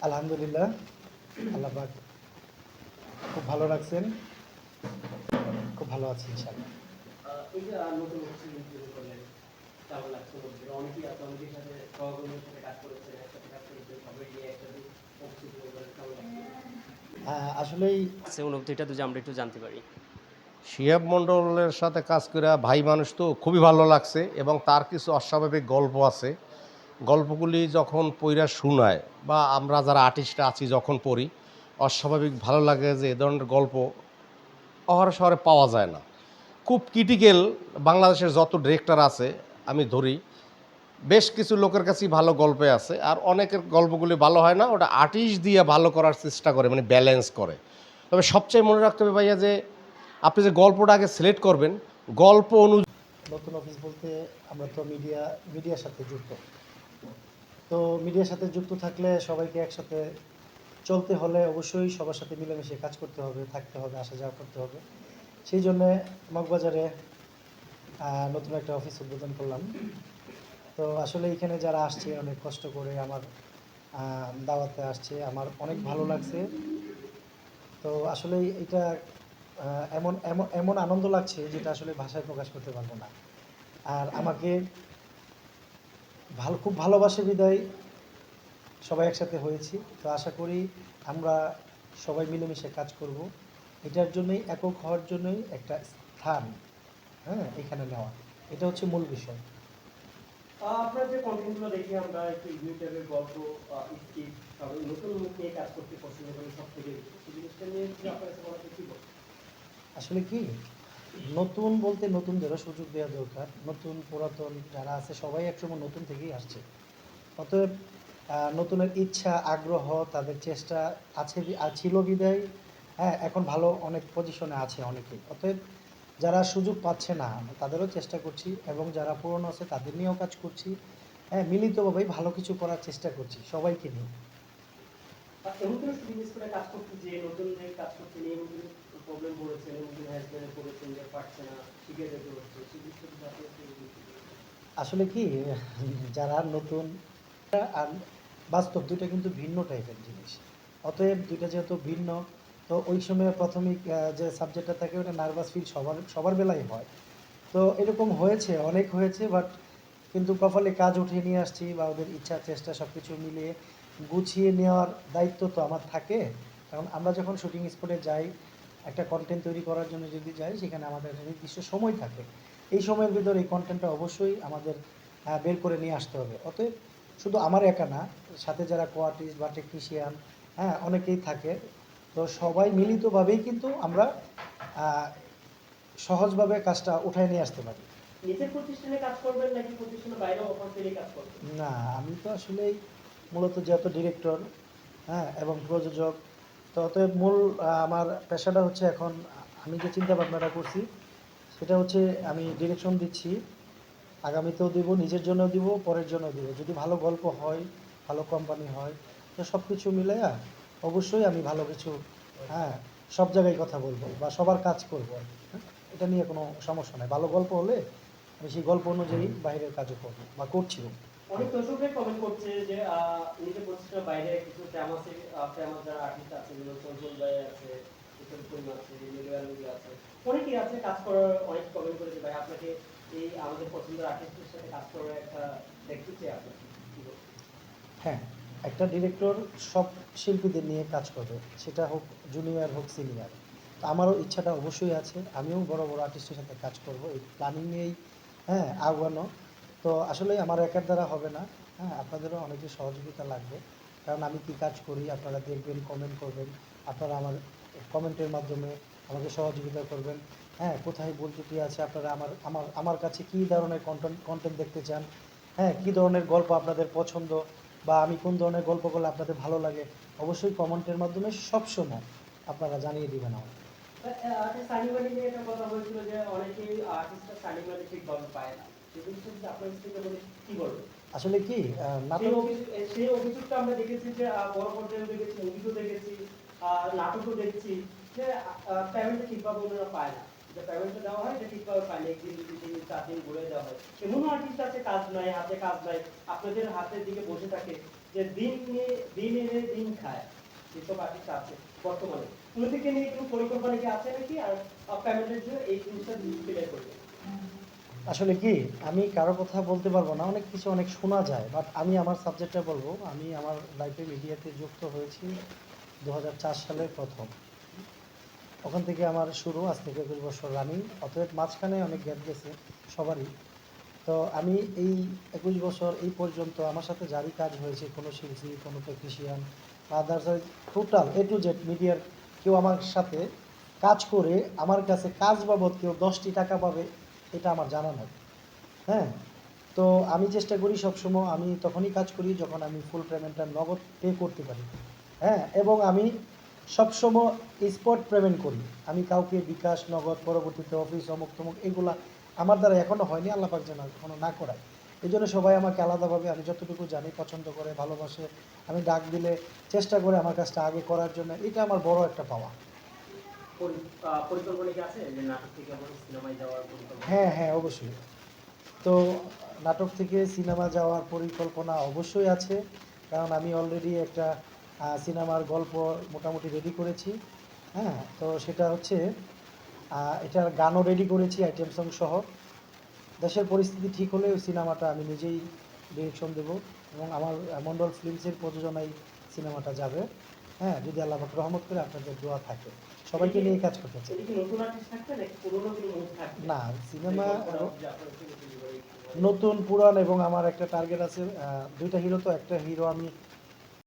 আলহামদুলিল্লাহ, আল্লাহ পাক খুব ভালো রাখছেন। খুব ভালো আছি ইনশাআল্লাহ। এই যে নতুন সিরিজ শুরু করলেন, কেমন লাগছে বলতে? অনেকেই আছে, অনেকের সাথে সহকর্মীর সাথে কাজ করেছেন, একসাথে কাজ করেছেন, সবাই নিয়ে একসাথে অবস্থিত হয়েছেন, কেমন লাগছে? আসলেই সে অনুভূতিটা যদি আমরা একটু জানতে পারি। শিহাব মণ্ডলের সাথে কাজ করে ভাই মানুষ তো খুবই ভালো লাগছে এবং তার কিছু অস্বাভাবিক গল্প আছে। গল্পগুলি যখন পইরা শোনায় বা আমরা যারা আর্টিস্ট আছি যখন পড়ি, অস্বাভাবিক ভালো লাগে যে এ ধরনের গল্প অহরহ শহরে পাওয়া যায় না। খুব ক্রিটিক্যাল। বাংলাদেশের যত ডিরেক্টর আছে আমি ধরি, বেশ কিছু লোকের কাছেই ভালো গল্পে আছে, আর অনেকের গল্পগুলি ভালো হয় না, ওটা আর্টিস্ট দিয়ে ভালো করার চেষ্টা করে, মানে ব্যালেন্স করে। তবে সবচেয়ে মনে রাখতে হবে ভাইয়া যে আপনি যে গল্পটা আগে সিলেক্ট করবেন, গল্প অনুযায়ী নতুন অফিস বলতে আমরা তো মিডিয়ার সাথে যুক্ত। তো মিডিয়ার সাথে যুক্ত থাকলে সবাইকে একসাথে চলতে হলে অবশ্যই সবার সাথে মিলেমিশে কাজ করতে হবে, থাকতে হবে, আসা যাওয়া করতে হবে। সেই জন্যে মগবাজারে নতুন একটা অফিস উদ্বোধন করলাম। তো আসলে এখানে যারা আসছে অনেক কষ্ট করে আমার দাওয়াতে আসছে, আমার অনেক ভালো লাগছে। তো আসলে এটা এমন এমন এমন আনন্দ লাগছে যেটা আসলে ভাষায় প্রকাশ করতে পারবো না। আর আমাকে খুব ভালোবাসে বিদায় সবাই একসাথে হয়েছি। তো আশা করি আমরা সবাই মিলেমিশে কাজ করব। এটার জন্যই একক হওয়ার জন্যই একটা স্থান, হ্যাঁ, এখানে নেওয়া। এটা হচ্ছে মূল বিষয়। আপনার যে কন্টেন্টগুলো দেখি আমরা, একটু ইউটিউবের গল্প, স্কিট, সবাই নতুন মুখ নিয়ে কাজ করতে পছন্দ করি সব থেকে বেশি। সেই জিনিসটা নিয়ে কি আপনার কাছে বলা কি বলবো? আসলে কি, নতুন বলতে নতুনদেরও সুযোগ দেওয়া দরকার। নতুন পুরাতন যারা আছে সবাই একসময় নতুন থেকেই আসছে। অতএব নতুনের ইচ্ছা, আগ্রহ, তাদের চেষ্টা আছে ছিল বিদায়, হ্যাঁ, এখন ভালো অনেক পজিশনে আছে অনেকেই। অতএব যারা সুযোগ পাচ্ছে না তাদেরও চেষ্টা করছি, এবং যারা পুরনো আছে তাদের নিয়েও কাজ করছি। হ্যাঁ, মিলিতভাবেই ভালো কিছু করার চেষ্টা করছি সবাইকে নিয়ে। এমন কোনো শুটিং স্পটে কাজ করতে, যে নতুন যে কাজ করতে নিয়ে এমন কোনো প্রবলেম পড়েছেন, এমন কোনো হ্যাজব্যান্ডে পড়েছেন যে পারছে না, শিখে যেতে হচ্ছে, সেই জিনিসটা যদি আপনি একটু বলতেন। আসলে কি, যারা নতুন আর বাস্তব দুইটা কিন্তু ভিন্ন টাইপের জিনিস। অতএব দুইটা যেহেতু ভিন্ন, তো ওই সময় প্রাথমিক যে সাবজেক্টটা থাকে ওটা নার্ভাস ফিল সবার সবার বেলায় হয়। তো এরকম হয়েছে, অনেক হয়েছে, বাট কিন্তু কপালে কাজ উঠিয়ে নিয়ে আসছি, বা ওদের ইচ্ছা চেষ্টা সব কিছু মিলিয়ে গুছিয়ে নেওয়ার দায়িত্ব তো আমার থাকে। কারণ আমরা যখন শুটিং স্পটে যাই, একটা কন্টেন্ট তৈরি করার জন্য যদি যাই, সেখানে আমাদের একটা নির্দিষ্ট সময় থাকে। এই সময়ের ভিতরে এই কন্টেন্টটা অবশ্যই আমাদের বের করে নিয়ে আসতে হবে। অতএব শুধু আমার একা না, সাথে যারা কোয়ার্টিস্ট বা টেকনিশিয়ান, হ্যাঁ, অনেকেই থাকে। তো সবাই মিলিতভাবেই কিন্তু আমরা সহজভাবে কাজটা উঠায় নিয়ে আসতে পারি। নিজের প্রতিষ্ঠানে কাজ করবেন নাকি প্রতিষ্ঠানের বাইরে অফার পেলে কাজ করবেন? না, আমি তো আসলেই মূলত যেহেতু ডিরেক্টর, হ্যাঁ, এবং প্রযোজক, তো অতএব মূল আমার পেশাটা হচ্ছে এখন, আমি যে চিন্তা ভাবনাটা করছি সেটা হচ্ছে আমি ডিরেকশন দিচ্ছি, আগামীতেও দিব, নিজের জন্যও দিব, পরের জন্যও দিব। যদি ভালো গল্প হয়, ভালো কোম্পানি হয়, তো সব কিছু মিলাইয়া অবশ্যই আমি ভালো কিছু, হ্যাঁ, সব জায়গায় কথা বলবো বা সবার কাজ করবো আর কি, হ্যাঁ? এটা নিয়ে কোনো সমস্যা নাই। ভালো গল্প হলে আমি সেই গল্প অনুযায়ী বাইরের কাজও করবো বা করছিও। অনেক দর্শকরাই কমেন্ট করছে যে নিজের প্রতিষ্ঠানের বাইরে কিছু ফেমাস ফেমাস যারা আর্টিস্ট আছে, যেমন সজল ভাই আছে, কিশোর পূর্ণিমা আছে, মিলুয়ালুজি আছে, অনেকেই আছে কাজ করার, অনেক কমেন্ট করেছে ভাই আপনাকে এই আমাদের পছন্দের আর্টিস্টের সাথে কাজ করার একটা দেখতে চাই আপনাকে, কি বলবেন? হ্যাঁ, একটা ডিরেক্টর সব শিল্পীদের নিয়ে কাজ করবে, সেটা হোক জুনিয়র হোক সিনিয়র। তো আমারও ইচ্ছাটা অবশ্যই আছে, আমিও বড় বড় আর্টিস্টের সাথে কাজ করব, এই প্ল্যানিং নিয়েই, হ্যাঁ, আগানো। তো আসলে আমার একার দ্বারা হবে না, হ্যাঁ, আপনাদেরও অনেকের সহযোগিতা লাগবে। কারণ আমি কী কাজ করি আপনারা দেখবেন, কমেন্ট করবেন, আপনারা আমার কমেন্টের মাধ্যমে আমাকে সহযোগিতা করবেন। হ্যাঁ, কোথায় ভুল ত্রুটি আছে, আপনারা আমার আমার আমার কাছে কী ধরনের কন্টেন্ট দেখতে চান, হ্যাঁ, কী ধরনের গল্প আপনাদের পছন্দ, বা আমি কোন ধরনের গল্প করলে আপনাদের ভালো লাগে, অবশ্যই কমেন্টের মাধ্যমে সবসময় আপনারা জানিয়ে দিবেন আমাকে। সানি মানি নিয়ে একটা কথা হয়েছিল যে অনেকেই আর্টিস্টরা সানি মানি ঠিকভাবে পায় না, সেই জিনিসটা যদি আপনার থেকে বলে কি বলবেন? আসলে কি, নাটক, সেই অভিযোগটা আমরা দেখেছি যে বড় পর্যায়ে দেখেছি, মুভিও দেখেছি, নাটকও দেখছি যে পেমেন্টটা ঠিকভাবে ওনারা পায় না, যে পেমেন্টটা দেওয়া হয় এটা ঠিকভাবে পায় না, একদিন 2 দিন 4 দিন ঘুরে দেওয়া হয়। এমনও আর্টিস্ট আছে কাজ নাই, হাতে কাজ নাই, আপনাদের হাতের দিকে বসে থাকে, যে দিন এনে দিন খায় যেসব আর্টিস্ট আছে বর্তমানে, ওদেরকে নিয়ে কোনো পরিকল্পনা কি আছে নাকি? আর পেমেন্টের জন্য এই জিনিসটা ক্লিয়ার করবে। আসলে কি, আমি কারো কথা বলতে পারবো না, অনেক কিছু অনেক শোনা যায়, বাট আমি আমার সাবজেক্টটা বলবো। আমি আমার লাইফে মিডিয়াতে যুক্ত হয়েছি 2004 সালে প্রথম। ওখান থেকে আমার শুরু, আজ থেকে 21 বছর রানিং। অতএব মাঝখানে অনেক গ্যাপ গেছে সবারই। তো আমি এই 21 বছর এই পর্যন্ত আমার সাথে যারই কাজ হয়েছে, কোনো শিল্পী, কোনো টেকনিশিয়ান বা others, total A to Z মিডিয়ার কেউ আমার সাথে কাজ করে আমার কাছে কাজ বাবদ কেউ 10টি টাকা পাবে এটা আমার জানা নেই। হ্যাঁ, তো আমি চেষ্টা করি সবসময়, আমি তখনই কাজ করি যখন আমি ফুল পেমেন্টটা নগদ পে করতে পারি। হ্যাঁ, এবং আমি সবসময় স্পট পেমেন্ট করি। আমি কাউকে বিকাশ, নগদ, পরবর্তীতে অফিস, অমুক তমুক এগুলা আমার দ্বারা এখনও হয়নি, আল্লাহ পাক যেন এখনও না করায়। এই জন্য সবাই আমাকে আলাদাভাবে, আমি যতটুকু জানি, পছন্দ করে, ভালোবাসে। আমি ডাক দিলে চেষ্টা করে আমার কাজটা আগে করার জন্য, এটা আমার বড় একটা পাওয়া। পরিকল্পনা কি আছে যে নাটক থেকে আমার সিনেমায় যাওয়ার পরিকল্পনা? হ্যাঁ, হ্যাঁ, অবশ্যই। তো নাটক থেকে সিনেমা যাওয়ার পরিকল্পনা অবশ্যই আছে, কারণ আমি অলরেডি একটা সিনেমার গল্প মোটামুটি রেডি করেছি। হ্যাঁ, তো সেটা হচ্ছে এটার গানও রেডি করেছি, আইটেম সং সহ। দেশের পরিস্থিতি ঠিক হলে ওই সিনেমাটা আমি নিজেই ডিরেকশন দেব, এবং আমার মন্ডল ফিল্মসের প্রযোজনায় সিনেমাটা যাবে। হ্যাঁ, যদি আল্লাহ পাক রহমত করে, আপনাদের দোয়া থাকে, সবাইকে নিয়ে কাজ করতে চাই। এটা কি নতুন আর্টিস্ট থাকবে নাকি পুরোনো কোনো মুখ থাকবে? না, সিনেমা যে আপনারা নতুন পুরান, এবং আমার একটা টার্গেট আছে, দুইটা হিরো, তো একটা হিরো আমি